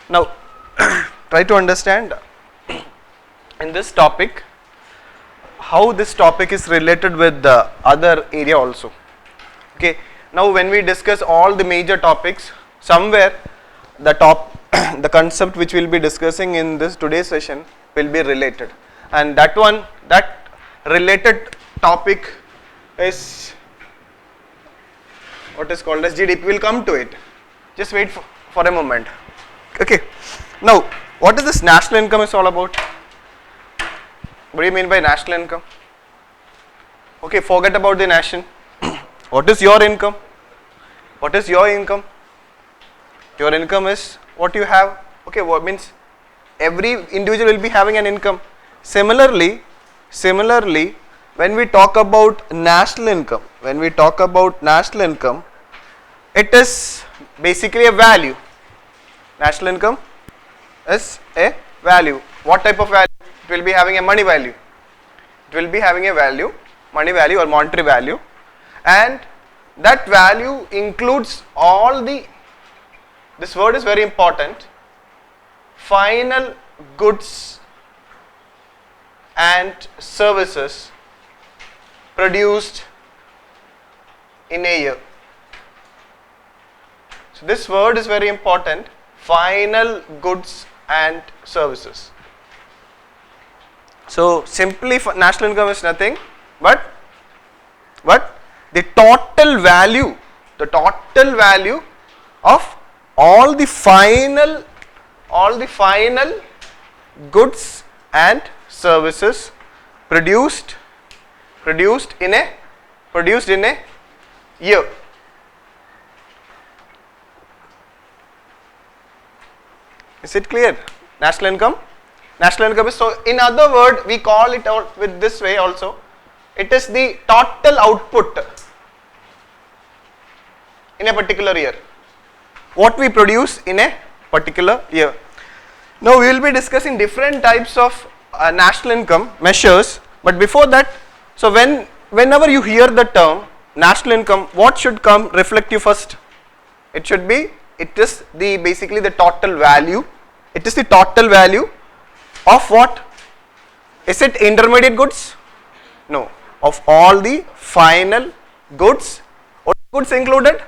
Now, try to understand in this topic how this topic is related with the other area also. Okay. Now, when we discuss all the major topics, somewhere the concept which we will be discussing in this today's session will be related, and that related topic is what is called as GDP. We'll come to it. Just wait for a moment. Okay. Now, what is this national income is all about? What do you mean by national income? Okay, forget about the nation. What is your income? What is your income? Your income is what you have. Okay, what means every individual will be having an income. Similarly, when we talk about national income, it is basically a value. National income is a value. What type of value? It will be having a money value. It will be having a value, money value or monetary value, and that value includes all the, this word is very important, final goods and services produced in a year. So this word is very important, final goods and services. So simply national income is nothing but the total value of all the final goods and services produced in a year. Is it clear? National income is, so in other words, we call it out with this way also. It is the total output in a particular year. What we produce in a particular year. Now we will be discussing different types of national income measures, but before that, so whenever you hear the term national income, what should come reflect you first? It is basically the total value. It is the total value of what? Is it intermediate goods? No. Of all the final goods. What goods included?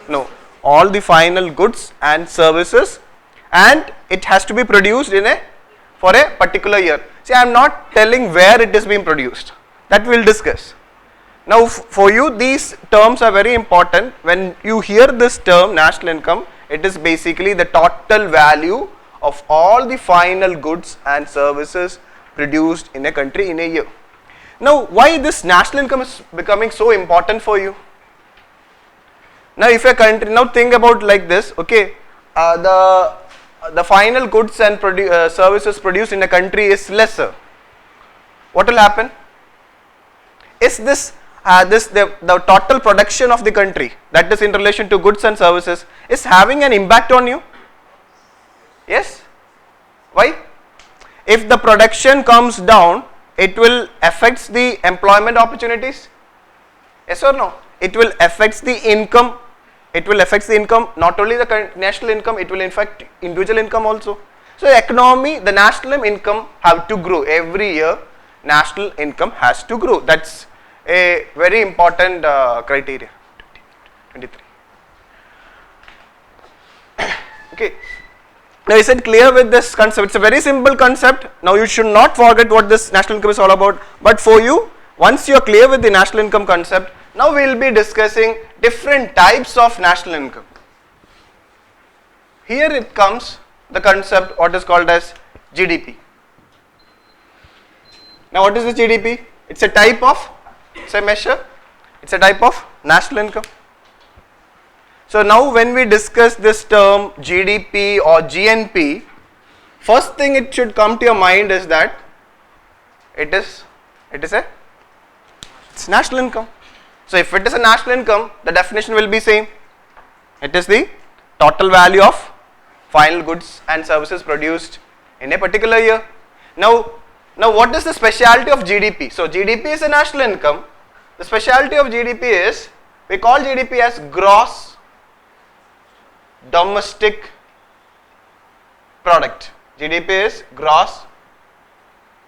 No. All the final goods and services, and it has to be produced for a particular year. See, I am not telling where it is being produced. That we will discuss. Now, for you, these terms are very important. When you hear this term national income, it is basically the total value of all the final goods and services produced in a country in a year. Now, why this national income is becoming so important for you? Now, if a country, now think about like this, okay, the final goods and services produced in a country is lesser. What will happen? Is the total production of the country, that is in relation to goods and services, is having an impact on you? Yes. Why? If the production comes down, it will affect the employment opportunities. Yes or no? It will affect the income. Not only the national income, it will affect individual income also. So economy, the national income have to grow every year. National income has to grow. That's a very important criteria. 23. Okay. Now, is it clear with this concept? It's a very simple concept. Now, you should not forget what this national income is all about. But for you, once you are clear with the national income concept, now we will be discussing different types of national income. Here it comes the concept what is called as GDP. Now, what is the GDP? It's a type of, it's a measure, it's a type of national income. So now when we discuss this term GDP or GNP, first thing it should come to your mind is that it's national income. So if it is a national income, the definition will be same. It is the total value of final goods and services produced in a particular year. Now what is the specialty of GDP? So GDP is a national income. The specialty of GDP is, we call GDP as gross domestic product. GDP is gross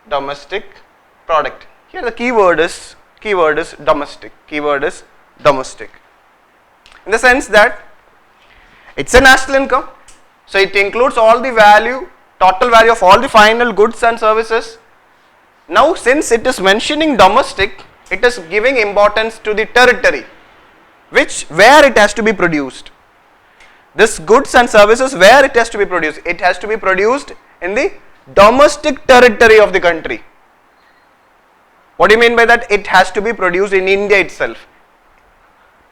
domestic product. Here the keyword is domestic. Keyword is domestic. In the sense that it's a national income, so it includes all the value, total value of all the final goods and services. Now since it is mentioning domestic, it is giving importance to the territory, where it has to be produced. This goods and services, where it has to be produced? It has to be produced in the domestic territory of the country. What do you mean by that? It has to be produced in India itself.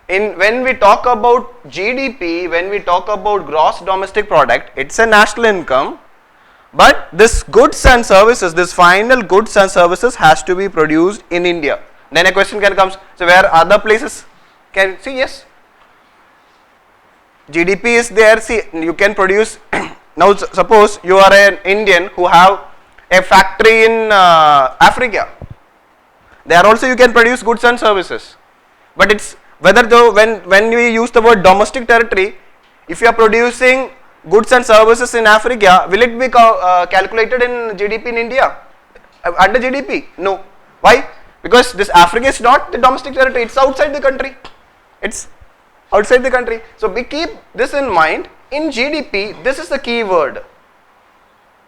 When we talk about GDP, when we talk about gross domestic product, it's a national income, but this goods and services, this final goods and services has to be produced in India. Then a question can come, so where other places can see? Yes, GDP is there. See, you can produce. Now suppose you are an Indian who have a factory in Africa. There also you can produce goods and services, but it's whether though when we use the word domestic territory, if you are producing goods and services in Africa, will it be calculated in GDP in India under GDP? No. Why? Because this Africa is not the domestic territory, it's outside the country. It's outside the country. So we keep this in mind. In GDP, this is the key word.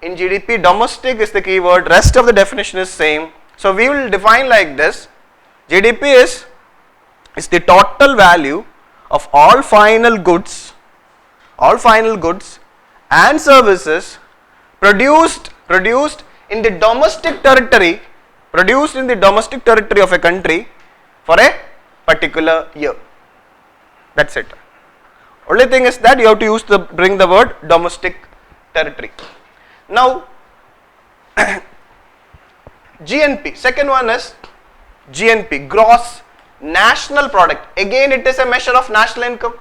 In GDP, domestic is the key word, rest of the definition is same. So we will define like this: GDP is the total value of all final goods and services produced in the domestic territory, of a country for a particular year. That's it. Only thing is that you have to bring the word domestic territory. Now GNP, second one is GNP, gross national product. Again it is a measure of national income.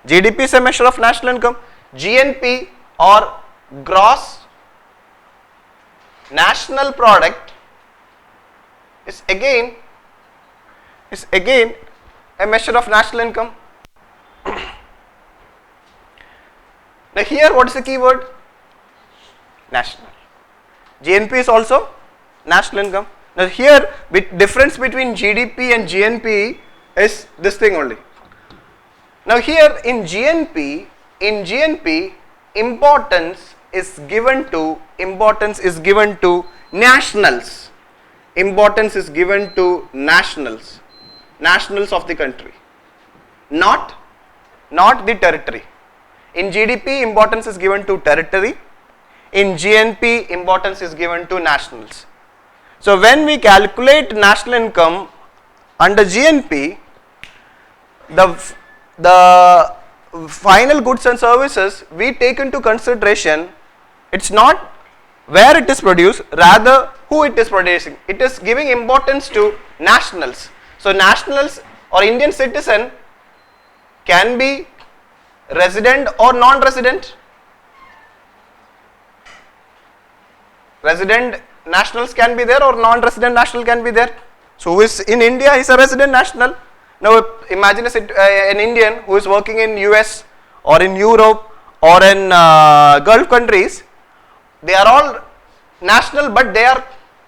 GDP is a measure of national income. GNP or gross national product is again a measure of national income. Now here what is the key word? National. GNP is also national income. Now here difference between GDP and GNP is this thing only. Now here in GNP importance is given to nationals. Importance is given to nationals of the country, not the territory. In GDP importance is given to territory, in GNP importance is given to nationals. So when we calculate national income under GNP, the final goods and services we take into consideration, it's not where it is produced, rather who it is producing. It is giving importance to nationals. So nationals or Indian citizen can be resident or non-resident. Resident nationals can be there or non-resident national can be there. So who is in India is a resident national. Now imagine an Indian who is working in US or in Europe or in Gulf countries. They are all national but they are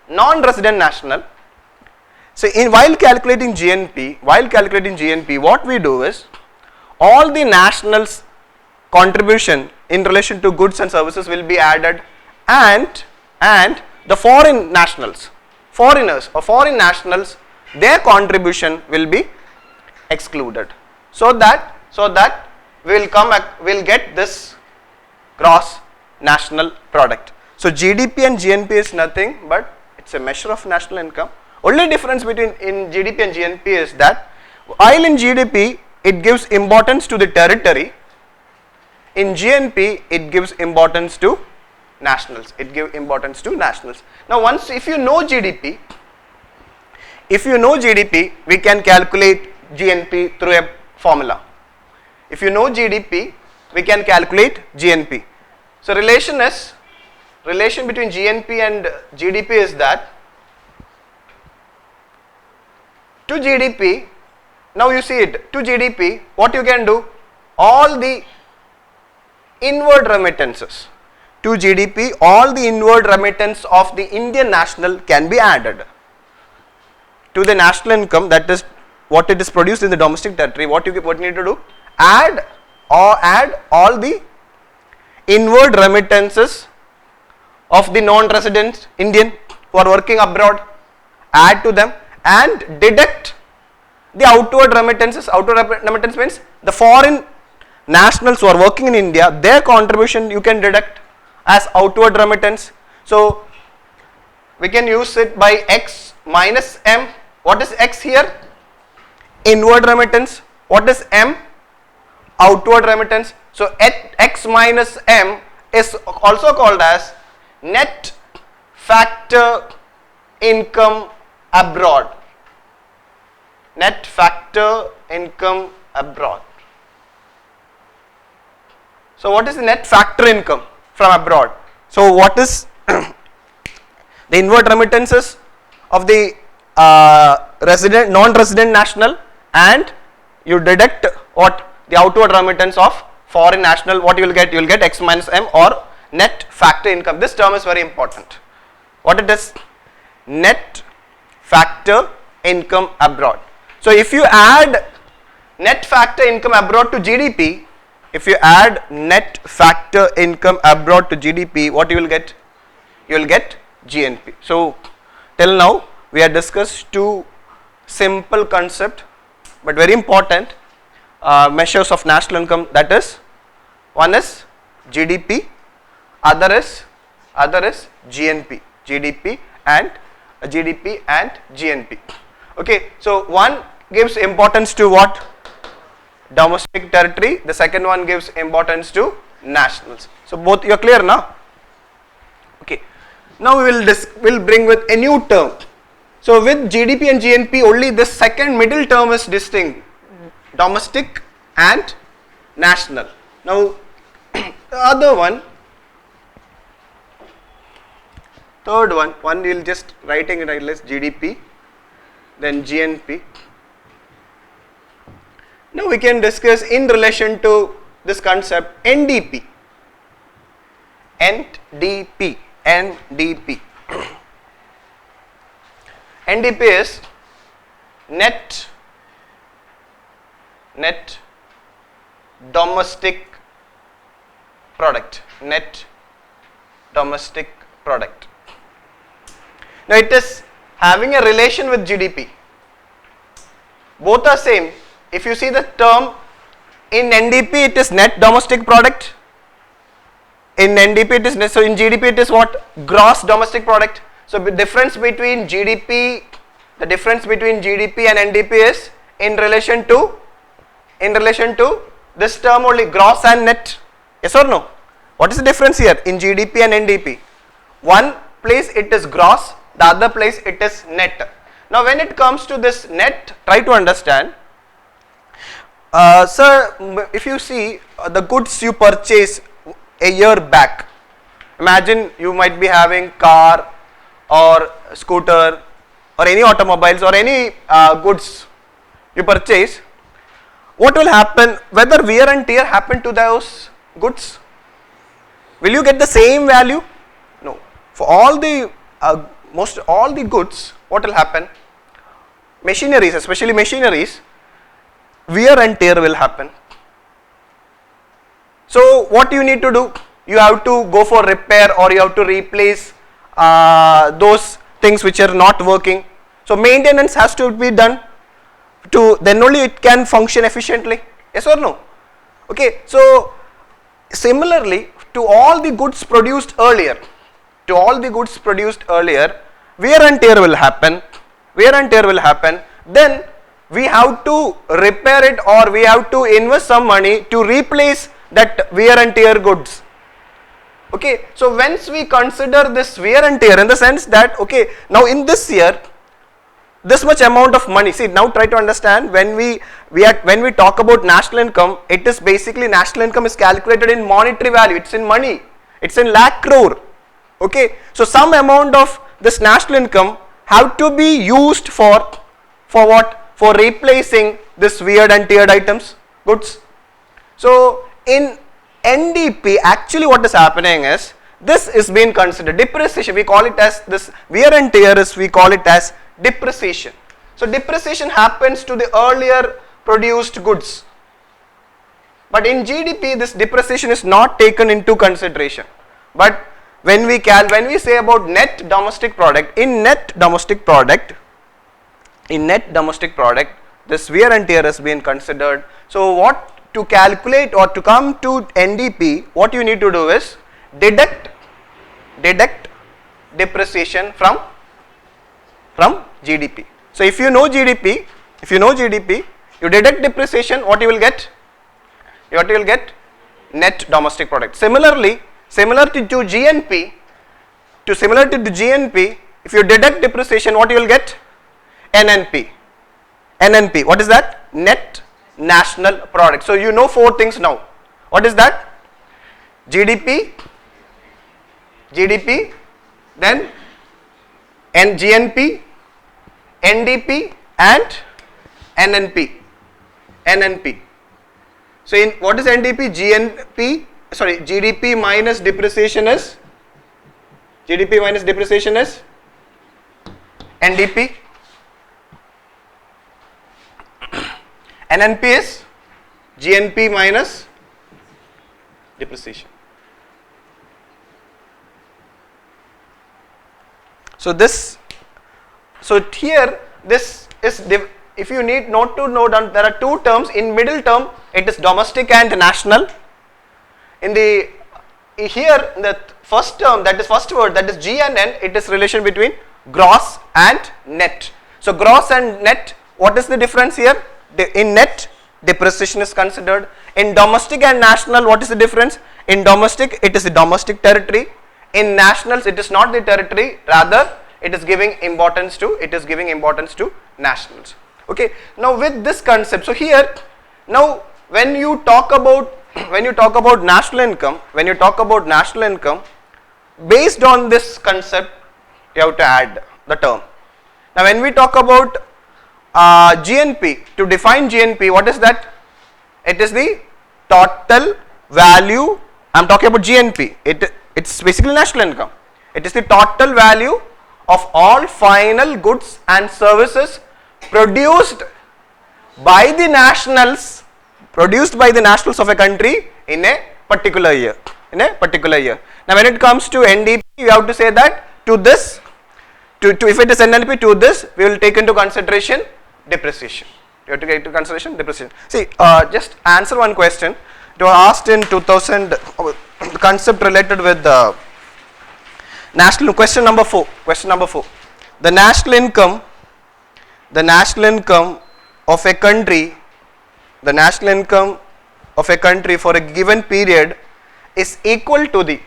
non-resident national. So while calculating GNP, what we do is all the nationals contribution in relation to goods and services will be added, and the foreign nationals, foreigners or foreign nationals, their contribution will be excluded, so that we'll get this gross national product. So GDP and GNP is nothing but it's a measure of national income. Only difference between in GDP and GNP is that while in GDP it gives importance to the territory, in GNP it gives importance to nationals. Now once if you know GDP, we can calculate GNP through a formula. If you know GDP, we can calculate GNP. So relation between GNP and GDP is that to GDP, now you see it, to GDP, what you can do, all the inward remittances, to GDP, all the inward remittance of the Indian national can be added to the national income, that is what it is produced in the domestic territory. What you need to do? Add all the inward remittances of the non-resident Indian who are working abroad, add to them and deduct the outward remittances. Outward remittance means the foreign nationals who are working in India, their contribution you can deduct as outward remittance. So we can use it by X minus M. What is X here? Inward remittance. What is M? Outward remittance. So X minus M is also called as net factor income abroad. Net factor income abroad. So what is the net factor income from abroad? So what is the inward remittances of the non-resident national, and you deduct what? The outward remittance of foreign national. What you will get? You will get X minus M, or net factor income. This term is very important. What it is? Net factor income abroad. So if you add net factor income abroad to GDP, if you add net factor income abroad to GDP, what you will get? You will get GNP. So till now we have discussed two simple concept but very important measures of national income, that is, one is GDP, other is GNP. GDP and GNP. Okay, so one gives importance to what? Domestic territory. The second one gives importance to nationals. So both you are clear now? Okay. Now we will bring with a new term. So with GDP and GNP, only this second middle term is distinct, domestic and national. Now the other one, third one we will just writing it as GDP, then GNP. Now we can discuss in relation to this concept NDP. NDP. NDP is net domestic product. Net domestic product. Now it is having a relation with GDP. Both are same. If you see the term in NDP, it is net domestic product. In NDP it is, so in GDP it is what? Gross domestic product. So the difference between GDP and NDP is in relation to this term only, gross and net. Yes or no? What is the difference here in GDP and NDP? One place it is gross, the other place it is net. Now when it comes to this net, try to understand. Sir, if you see the goods you purchase a year back, imagine you might be having car or scooter or any automobiles or any goods you purchase. What will happen? Whether wear and tear happen to those goods? Will you get the same value? No. For all the most all the goods, what will happen? Machineries, especially machineries, wear and tear will happen. So what you need to do? You have to go for repair, or you have to replace those things which are not working. So maintenance has to be done, then only it can function efficiently. Yes or no? Okay, so similarly to all the goods produced earlier, wear and tear will happen. Then we have to repair it, or we have to invest some money to replace that wear and tear goods. Okay, so once we consider this wear and tear in the sense that, okay, now in this year, this much amount of money. See, now try to understand, when we talk about national income, it is basically, national income is calculated in monetary value. It's in money. It's in lakh crore. Okay, so some amount of this national income have to be used for what? For replacing this wear and teared items, goods. So in NDP, actually what is happening is, this is being considered. Depreciation, we call it as this wear and tear is we call it as depreciation. So depreciation happens to the earlier produced goods. But in GDP, this depreciation is not taken into consideration. But when we say about net domestic product, in net domestic product, this wear and tear has been considered. So what to calculate or to come to NDP, what you need to do is deduct depreciation from GDP. So if you know GDP, you deduct depreciation, what you will get? What you will get? Net domestic product. Similarly, similar to GNP, if you deduct depreciation, what you will get? NNP. What is that? Net national product. So you know 4 things now. What is that? GDP, then GNP, NDP and NNP. So in what is NDP? GDP minus depreciation is NDP. NNP is GNP minus depreciation. So here this is, if you need not to know down, there are 2 terms. In middle term it is domestic and national. In the first term, that is first word, that is G and N, it is relation between gross and net. So gross and net, what is the difference here? In net, depreciation is considered. In domestic and national, what is the difference? In domestic, it is the domestic territory. In nationals, it is not the territory, rather it is giving importance to nationals. Okay, now with this concept, so here now when you talk about national income, based on this concept, you have to add the term. Now when we talk about GNP, to define GNP, what is that? It is the total value. I am talking about GNP. It's basically national income. It is the total value of all final goods and services produced by the nationals of a country in a particular year. Now when it comes to NDP, you have to say that to this, if it is NNP, to this we will take into consideration depreciation. You have to take into consideration depreciation. See, just answer one question. It was asked in 2000, the concept related with the national, question number 4. The national income of a country for a given period is equal to the.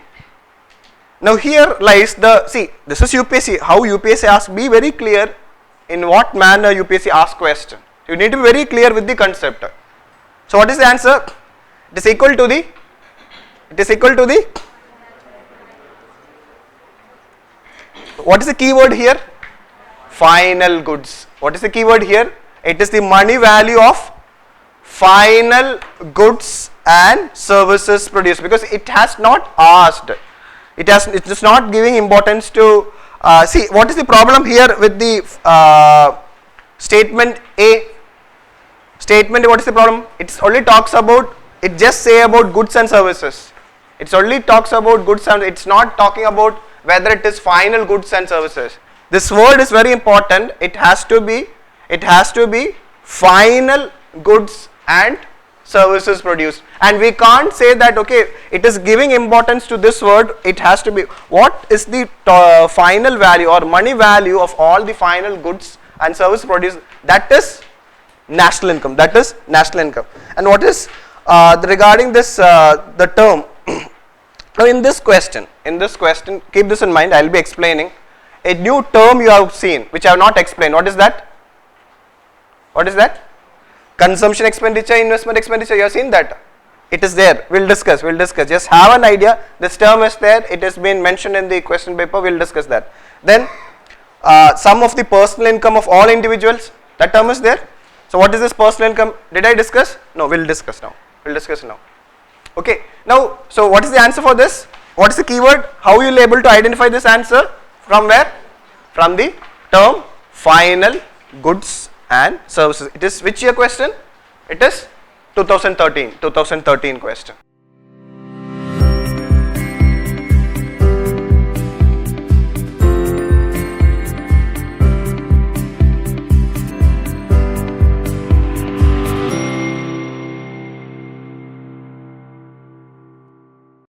Now here lies the, see, this is UPSC, how UPSC asks, be very clear in what manner UPSC asks question. You need to be very clear with the concept. So what is the answer? It is equal to the, what is the keyword here? Final goods. What is the keyword here? It is the money value of final goods and services produced, because it has not asked. It is not giving importance to, see, what is the problem here with the statement A? Statement, what is the problem? It only talks about, it just say about goods and services. It only talks about goods and it's not talking about whether it is final goods and services. This word is very important. It has to be final goods and services produced, and we can't say that okay, it is giving importance to this word. It has to be, what is the final value or money value of all the final goods and services produced? That is national income. And what is regarding this the term? Now in this question, keep this in mind. I will be explaining a new term you have seen which I have not explained. What is that? Consumption expenditure, investment expenditure. You have seen that. It is there. We'll discuss. Just have an idea. This term is there. It has been mentioned in the question paper. We'll discuss that. Then sum of the personal income of all individuals. That term is there. So what is this personal income? Did I discuss? No, we'll discuss now. Okay. Now, so what is the answer for this? What is the keyword? How you will able to identify this answer? From where? From the term final goods and services. It is which year question? It is 2013 question.